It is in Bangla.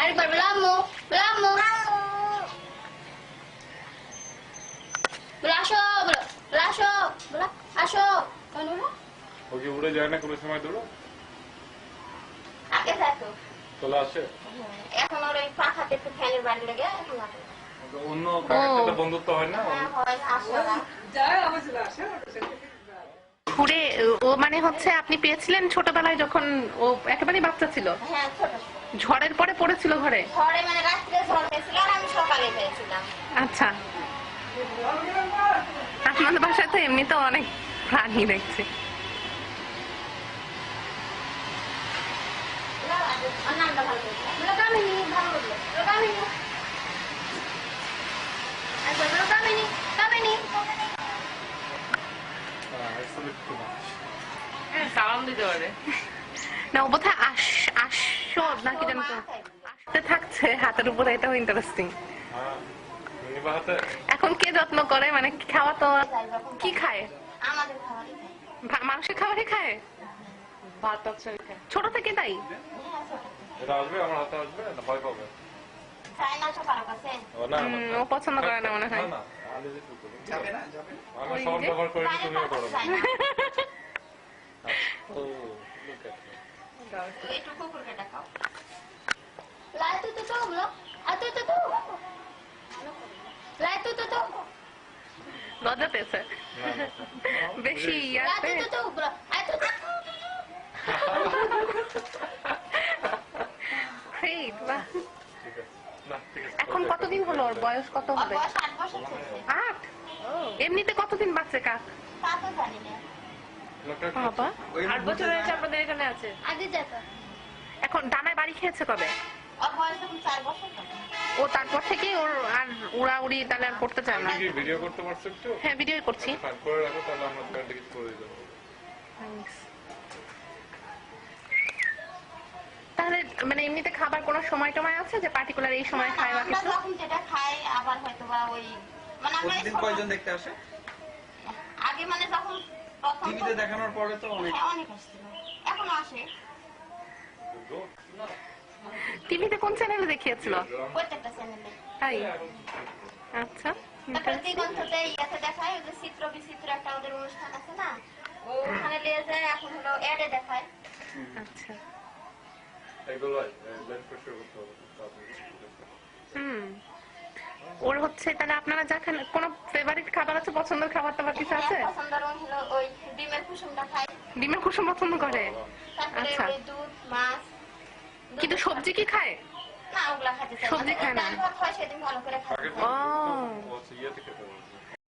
আরেকবার বলো আম্মু, বলো আম্মু, বলো আসো, বলো আসো, বলো আসো। কেন বলো? ওকে উড়ে যায় না কোনো সময় দৌড়ো? আগে থাকো। চলে আসে? এখন ওর ওই পাখাতে একটু ফ্যানের বাড়ি লেগে এখন আসে। অন্য কাকের সাথে বন্ধুত্ব হয় না? হ্যাঁ হয়, আসে ওরা। ঘুরে ও মানে হচ্ছে আপনি পেয়েছিলেন ছোটবেলায় যখন ও একেবারে বাচ্চা ছিল? হ্যাঁ ছোট। ঝড়ের পরে পড়েছিল ঘরে? ঝড়ে মানে রাত্রে ঝড় হয়েছিল আর আমি সকালে পেয়েছিলাম। আচ্ছা, আপনাদের বাসায় তো এমনি তো অনেক প্রাণী দেখছি। ওর নামটা ভালো করে বলো কামিনী, ভালো করে বলো কামিনী। একবার বলো কামিনী, কামিনী। সালাম দিতে পারে না, ও বোধহয় আসো নাকি জানো তো আসতে থাকছে হাতের উপরে, এটাও ইন্টারেস্টিং। এখন কে যত্ন করে মানে খাওয়া তো কি খায়? আমাদের খাবারই খাই। মানুষের খাবারই খায়, ভাত তরকারি খায় ছোট থেকে তাই? হ্যাঁ ছোট। এটা আসবে আমার হাতে, আসবে না ভয় পাবে? চাই না তো কারো কাছে। ও পছন্দ করে না মনে হয়। আমি সব ব্যবহার করি, তুমিও করো না। একটু কুকুরকে দেখাও। লাই তুই তো বলো, আর তুই তো লাই তুই তো লজ্জা পেয়েছে বেশি ইয়াতে। লাই তুই তো বলো, আর তুই তো গ্রেট, বাহ। এখন কতদিন হলো ওর বয়স? কত হবে? বয়স 8 বছর চলছে। 8? এমনিতে কতদিন বাঁচে কাক? তা তো জানি না। বাবা 8 বছর হয়েছে আপনাদের এখানে আছে? আগে যেত। এখন ডানায় বাড়ি খেয়েছে কবে? ওর বয়স এখন 4 বছর। ও তারপর থেকে ওর আর উড়াউড়ি তাহলে আর করতে চায় না? কি ভিডিও করতে পারছো একটু? হ্যাঁ ভিডিও করছি। ফাইন করে রাখো, তাহলে আমরা প্যান্টে কিছু করে দিতে পারবো। তাহলে মানে এমনিতে খাবার কোনো সময় টময় আছে যে পার্টিকুলার এই সময় খায় বা আমরা কিছু? যখন যেটা খাই আবার হয়তো বা ওই মানে আমরা প্রতিদিন কয়জন দেখতে আসে? আগে মানে যখন প্রথম টিভিতে দেখানোর পরে তো অনেক। হ্যাঁ, অনেক আসছিল। এখনো আসে টিভিতে কোন চ্যানেলে দেখিয়েছিল? প্রত্যেকটা চ্যানেলে। তাই? আচ্ছা, তারপরে দিগন্ততে ইয়াতে দেখায় ওই যে চিত্র বিচিত্র একটা ওদের অনুষ্ঠান আছে না, ওখানে নিয়ে যায়, এখন হলো অ্যাডে দেখায়। আচ্ছা। এগুলো ব্লাড প্রেশার করতে হবে। ওর হচ্ছে তাহলে আপনারা যা খান, কোনো ফেভারিট খাবার আছে, পছন্দের খাবার টাবার কিছু আছে? পছন্দের হলো ওই ডিমের কুসুমটা খায়, ডিমের কুসুম পছন্দ করে? তারপরে আচ্ছা। ওই দুধ মাছ। কিন্তু সবজি কি খায়? না ওগুলা খাইতে চায় সবজি খায় না। ডাল ভাত